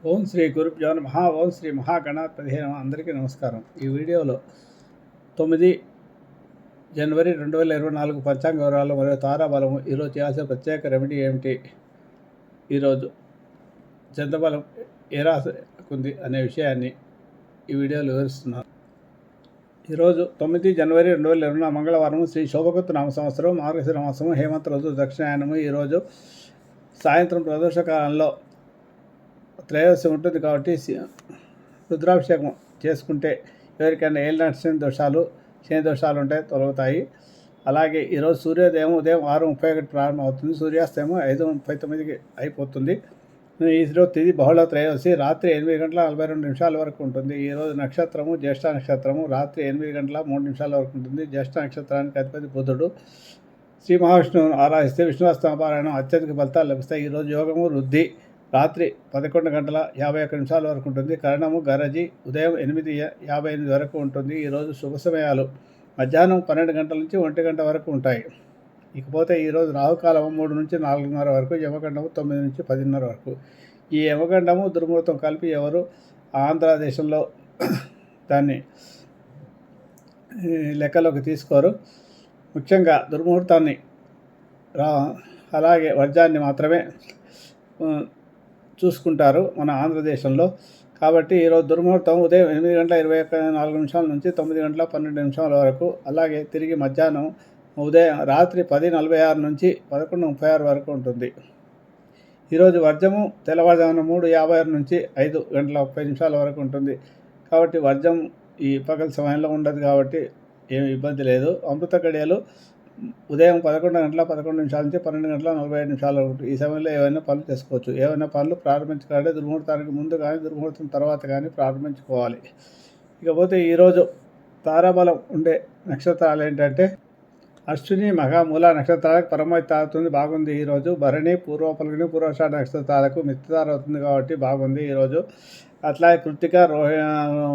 ఓం శ్రీ గురుభ్యో నమః. ఓం శ్రీ మహాగణాధిపతయే నమః. అందరికీ నమస్కారం. ఈ వీడియోలో 9 జనవరి 2024 పంచాంగ వివరాలు మరియు తారాబలము, ఈరోజు చేయాల్సిన ప్రత్యేక రెమెడీ ఏమిటి, ఈరోజు చంద్రబలం ఏ రాశికి ఉంది అనే విషయాన్ని ఈ వీడియోలో వివరిస్తున్నాను. ఈరోజు 9 జనవరి 2024 మంగళవారం, శ్రీ శోభకృత్ నామ సంవత్సరం, మార్గశిర మాసము, హేమంత ఋతువు, దక్షిణాయనము. ఈరోజు సాయంత్రం ప్రదోష కాలంలో త్రయోదశి ఉంటుంది కాబట్టి రుద్రాభిషేకం చేసుకుంటే ఎవరికైనా ఏలినాటి దోషాలు, శని దోషాలు ఉంటే తొలగుతాయి. అలాగే ఈరోజు సూర్యోదయం ఉదయం 6:31 ప్రారంభమవుతుంది, సూర్యాస్తమయం 5:39 అయిపోతుంది. ఈరోజు తిథి బహుళ త్రయోదశి రాత్రి 8:42 వరకు ఉంటుంది. ఈరోజు నక్షత్రము జ్యేష్ఠ నక్షత్రము రాత్రి 8:03 వరకు ఉంటుంది. జ్యేష్ఠ నక్షత్రానికి అధిపతి బుధుడు. శ్రీ మహావిష్ణువును ఆరాధిస్తే విష్ణువాస్తవ పారాయణం అత్యధిక ఫలితాలు లభిస్తాయి. ఈరోజు యోగము వృద్ధి రాత్రి 11:51 వరకు ఉంటుంది. కరణము గరజి ఉదయం 8:58 వరకు ఉంటుంది. ఈరోజు శుభ సమయాలు మధ్యాహ్నం 12 గంటల నుంచి 1 గంట వరకు ఉంటాయి. ఇకపోతే ఈరోజు రాహుకాలం 3 నుంచి 4:30 వరకు, యమగండము 9 నుంచి 10:30 వరకు. ఈ యమగండము దుర్ముహూర్తం కలిపి ఎవరు ఆంధ్రదేశంలో దాన్ని లెక్కలోకి తీసుకోరు. ముఖ్యంగా దుర్ముహూర్తాన్ని అలాగే వర్జాన్ని మాత్రమే చూసుకుంటారు మన ఆంధ్రదేశంలో. కాబట్టి ఈరోజు దుర్ముహూర్తం ఉదయం 8:24 నుంచి 9:12 వరకు, అలాగే తిరిగి మధ్యాహ్నం రాత్రి 10:46 నుంచి 11:36 వరకు ఉంటుంది. ఈరోజు వర్జము తెల్లవారుజామున 3:56 నుంచి 5:30 వరకు ఉంటుంది. కాబట్టి వర్జం ఈ పగల సమయంలో ఉండదు కాబట్టి ఏమి ఇబ్బంది లేదు. అమృత గడియలు ఉదయం 11:11 నుంచి 12:47 వరకు. ఈ సమయంలో ఏవైనా పనులు చేసుకోవచ్చు. ఏవైనా పనులు ప్రారంభించుకోవాలంటే దుర్ముహూర్తానికి ముందు కానీ దుర్ముహూర్తం తర్వాత కానీ ప్రారంభించుకోవాలి. ఇకపోతే ఈరోజు తారాబలం ఉండే నక్షత్రాలు ఏంటంటే అశ్విని, మఘ, మూల నక్షత్రాలకు పరమైతే అవుతుంది, బాగుంది. ఈరోజు భరణి, పూర్వ పల్గొని, పూర్వాషాఢ నక్షత్రాలకు మిత్రతార అవుతుంది కాబట్టి బాగుంది ఈరోజు. అట్లాగే కృత్తిక,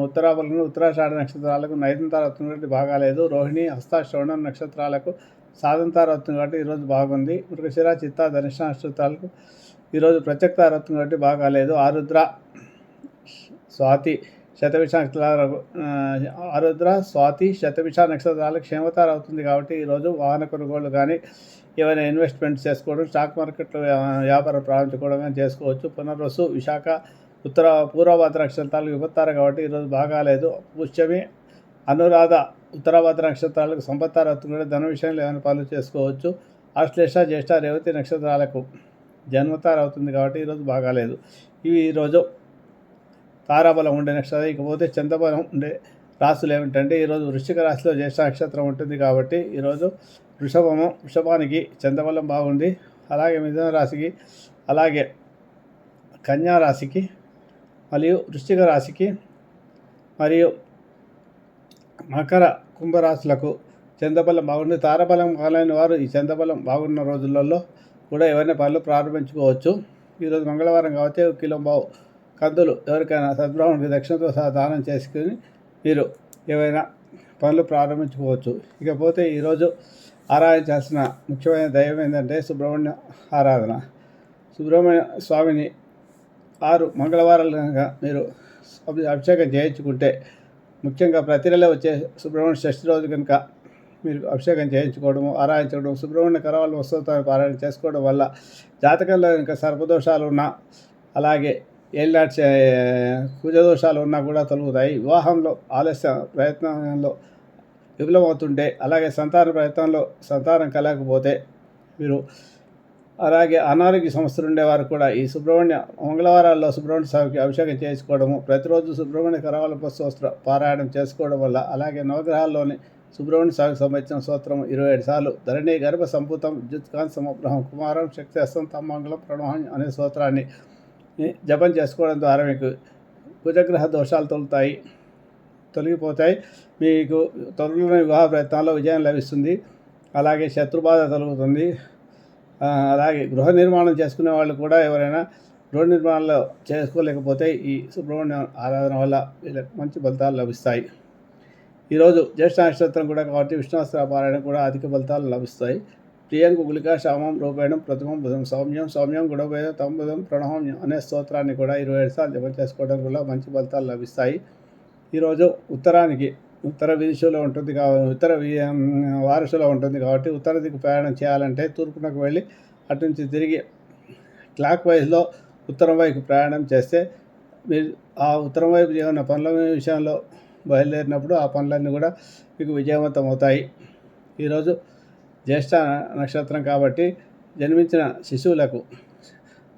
ఉత్తర పల్గొని, ఉత్తరాషాఢ నక్షత్రాలకు నైదంతార అవుతుంది కాబట్టి బాగాలేదు. రోహిణి, హస్త, శ్రవణ నక్షత్రాలకు సాధంతార అవుతుంది కాబట్టి ఈరోజు బాగుంది. మృగశిర, చిత్త, ధనిష్ట నక్షత్రాలకు ఈరోజు ప్రత్యక్తార అవుతుంది కాబట్టి బాగాలేదు. ఆరుద్ర, స్వాతి, శతభిష నక్షత్రాలకు శతభిష నక్షత్రాలకు క్షేమతార అవుతుంది కాబట్టి ఈరోజు వాహన కొనుగోలు కానీ, ఏమైనా ఇన్వెస్ట్మెంట్ చేసుకోవడం, స్టాక్ మార్కెట్లో వ్యాపారం ప్రారంభించుకోవడం కానీ చేసుకోవచ్చు. పునర్వసు, విశాఖ, పూర్వభద్ర నక్షత్రాలకు విపత్తార కాబట్టి ఈరోజు బాగాలేదు. పుష్యమి, అనురాధ, ఉత్తరాభద్ర నక్షత్రాలకు సంపత్తార అవుతుంది. ధన విషయంలో ఏమైనా పనులు చేసుకోవచ్చు. ఆశ్లేష, జ్యేష్ఠ, రేవతి నక్షత్రాలకు జన్మతార అవుతుంది కాబట్టి ఈరోజు బాగాలేదు. ఇవి ఈరోజు తారాబలం ఉండే నక్షత్రం. ఇకపోతే చంద్రబలం ఉండే రాశులు ఏమిటంటే ఈరోజు వృశ్చిక రాశిలో జ్యేష్ఠ నక్షత్రం ఉంటుంది కాబట్టి ఈరోజు వృషభానికి చంద్రబలం బాగుంది. అలాగే మిథున రాశికి, అలాగే కన్యా రాశికి, మరియు వృశ్చిక రాశికి, మరియు మకర, కుంభరాశులకు చంద్రబలం బాగుంది. తారాబలం కాలేని వారు ఈ చంద్రబలం బాగున్న రోజులలో కూడా ఏవైనా పనులు ప్రారంభించుకోవచ్చు. ఈరోజు మంగళవారం కాబట్టి 1 కిలో కందులు ఎవరికైనా సద్బ్రాహ్మణుడికి దక్షిణతో సహా దానం చేసుకుని మీరు ఏవైనా పనులు ప్రారంభించుకోవచ్చు. ఇకపోతే ఈరోజు ఆరాధించాల్సిన ముఖ్యమైన దైవం ఏంటంటే సుబ్రహ్మణ్య ఆరాధన. సుబ్రహ్మణ్య స్వామిని 6 మంగళవారాలు కనుక మీరు అభిషేకం చేయించుకుంటే, ముఖ్యంగా ప్రతి నెల వచ్చే సుబ్రహ్మణ్య షష్ఠి రోజు కనుక మీరు అభిషేకం చేయించుకోవడము, ఆరాధించడం, సుబ్రహ్మణ్య కరవాళ్ళ వస్తువులతో పారాయణ చేసుకోవడం వల్ల జాతకంలో ఇంకా సర్పదోషాలు ఉన్నా, అలాగే ఏలినాటి కుజదోషాలు ఉన్నా కూడా తొలగుతాయి. వివాహంలో ఆలస్య ప్రయత్నంలో విఫలమవుతుంటే, అలాగే సంతాన ప్రయత్నంలో సంతానం కలగకపోతే మీరు, అలాగే అనారోగ్య సమస్యలు ఉండేవారు కూడా ఈ మంగళవారాల్లో సుబ్రహ్మణ్య స్వామికి అభిషేకం చేసుకోవడము, ప్రతిరోజు సుబ్రహ్మణ్య కరవాల వస్త్ర పారాయణం చేసుకోవడం వల్ల, అలాగే నవగ్రహాల్లోని సుబ్రహ్మణ్య స్వామికి సంబంధించిన స్తోత్రం 27 సార్లు ధరణి గర్భ సంపుతం విద్యుత్కాంత సమగ్రహం కుమారం శక్తి హస్తం తమ్మంగళం ప్రణోహం అనే స్తోత్రాన్ని జపం చేసుకోవడం ద్వారా మీకు కుజగ్రహ దోషాలు తొలగిపోతాయి. మీకు త్వరలోనే వివాహ ప్రయత్నాల్లో విజయం లభిస్తుంది. అలాగే శత్రుబాధ తొలగుతుంది. అలాగే గృహ నిర్మాణం చేసుకునే వాళ్ళు కూడా ఎవరైనా గృహ నిర్మాణంలో చేసుకోలేకపోతే ఈ సుబ్రహ్మణ్య ఆరాధన వల్ల వీళ్ళకి మంచి ఫలితాలు లభిస్తాయి. ఈరోజు జ్యేష్ఠ నక్షత్రం కూడా కాబట్టి విష్ణువాస్త్ర పారాయణ కూడా అధిక ఫలితాలు లభిస్తాయి. ప్రియం గుళిక శ్యామం రూపేణం ప్రతిమం బుధం సౌమ్యం సౌమ్యం గుణభేదం తం బుధం ప్రణహోమ్యం అనే స్తోత్రాన్ని కూడా 27 సార్లు జపం చేసుకోవడం వల్ల మంచి ఫలితాలు లభిస్తాయి. ఈరోజు ఉత్తర విదిశలో ఉంటుంది వారసులో ఉంటుంది కాబట్టి ఉత్తర దిక్కు ప్రయాణం చేయాలంటే తూర్పునకు వెళ్ళి అటు నుంచి తిరిగి క్లాక్ వైజ్లో ఉత్తరం వైపు ప్రయాణం చేస్తే మీరు ఆ ఉత్తరం వైపు ఏమైనా పనుల విషయంలో బయలుదేరినప్పుడు ఆ పనులన్నీ కూడా మీకు విజయవంతం అవుతాయి. ఈరోజు జ్యేష్ఠ నక్షత్రం కాబట్టి జన్మించిన శిశువులకు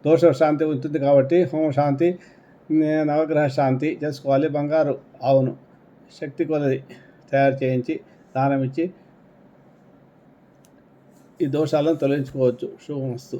దోష శాంతి ఉంటుంది కాబట్టి హోమ శాంతి, నవగ్రహ శాంతి చేసుకోవాలి. బంగారు ఆవును శక్తి కొలది తయారు చేయించి దానం ఇచ్చి ఈ దోషాలను తొలగించుకోవచ్చు. శుభమస్తు.